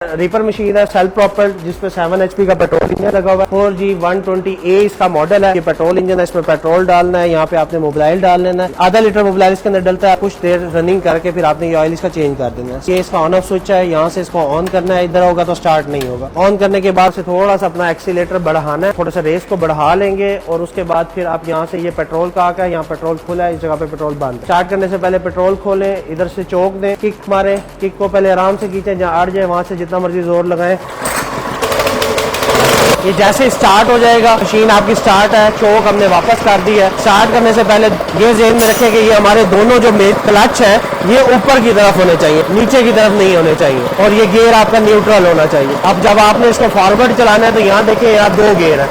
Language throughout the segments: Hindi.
रीपर मशीन है सेल्फ प्रॉपर जिसपे 7 HP का पेट्रोल इंजन लगा हुआ है। 4G 120A इसका मॉडल है। ये पेट्रोल इंजन है, इसमें पेट्रोल डालना है, यहाँ पे आपने मोबाइल डाल लेना है। आधा लीटर मोबाइल इसके अंदर डलता है। कुछ देर रनिंग करके फिर आपने ये ऑयल इसका चेंज कर देना है। ये इसका ऑन ऑफ स्विच है, यहाँ से इसको ऑन करना है। इधर होगा तो स्टार्ट नहीं होगा। ऑन करने के बाद से थोड़ा सा अपना एक्सीलेटर बढ़ाना है, थोड़ा सा रेस को बढ़ा लेंगे और उसके बाद फिर आप यहाँ से ये पेट्रोल का आका है, यहाँ पेट्रोल खुला है, इस जगह पे पेट्रोल बंद है। स्टार्ट करने से पहले पेट्रोल खोलें, इधर से चौक दें, किक मारे, किक को पहले आराम से खींचे, जहाँ अड़ जाए वहां से जितना मर्जी जोर लगाए। ये जैसे स्टार्ट हो जाएगा, मशीन आपकी स्टार्ट है, चौक हमने वापस कर दी है। स्टार्ट करने से पहले ये ज़हन में रखें कि ये हमारे दोनों जो क्लच है ये ऊपर की तरफ होने चाहिए, नीचे की तरफ नहीं होने चाहिए, और ये गियर आपका न्यूट्रल होना चाहिए। अब जब आपने इसको फॉरवर्ड चलाना है तो यहाँ देखिए यहाँ 2 गियर है।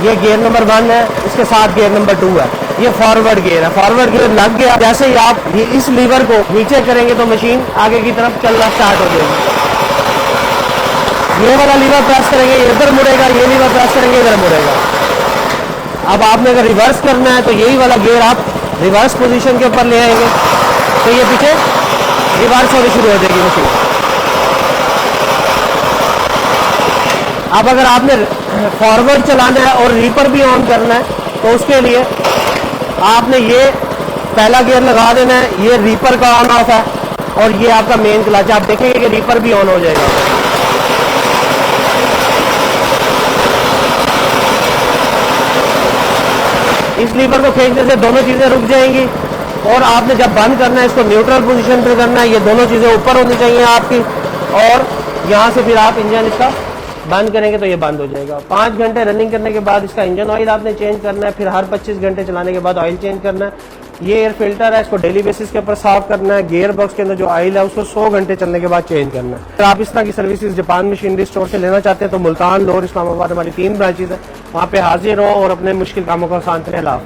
ये गियर नंबर 1 है, इसके साथ गियर नंबर 2 है। ये फॉरवर्ड गियर है। फॉरवर्ड गियर लग गया, जैसे ही आप ये इस लीवर को नीचे करेंगे तो मशीन आगे की तरफ चलना स्टार्ट हो जाएगी। ये वाला लीवर प्रेस करेंगे ये इधर मुड़ेगा, ये लीवर प्रेस करेंगे इधर मुड़ेगा। अब आपने अगर रिवर्स करना है तो यही वाला गियर आप रिवर्स पोजीशन के ऊपर ले आएंगे तो ये पीछे रिवर्स होनी शुरू हो जाएगी मशीन। अब अगर आपने फॉरवर्ड चलाना है और रीपर भी ऑन करना है तो उसके लिए आपने ये पहला गियर लगा देना है। ये रीपर का ऑन ऑफ है और ये आपका मेन क्लच। आप देखेंगे कि रीपर भी ऑन हो जाएगा। इस लीवर को खींचने से दोनों चीजें रुक जाएंगी और आपने जब बंद करना है इसको न्यूट्रल पोजीशन पे करना है। ये दोनों चीजें ऊपर होनी चाहिए आपकी, और यहाँ से फिर आप इंजन इसका बंद करेंगे तो ये बंद हो जाएगा। 5 घंटे रनिंग करने के बाद इसका इंजन ऑयल आपने चेंज करना है। फिर हर 25 घंटे चलाने के बाद ऑयल चेंज करना है। ये एयर फिल्टर है, इसको डेली बेसिस के ऊपर साफ करना है। गियर बॉक्स के अंदर जो ऑयल है उसको 100 घंटे चलने के बाद चेंज करना है। अगर आप इस तरह की सर्विसेज जापान मशीनरी स्टोर से लेना चाहते हैं तो मुल्तान, लाहौर, इस्लामाबाद हमारी 3 ब्रांचेज है। वहाँ पे हाजिर हो और अपने मुश्किल कामों को आसान करें। अल्लाह हाफिज़।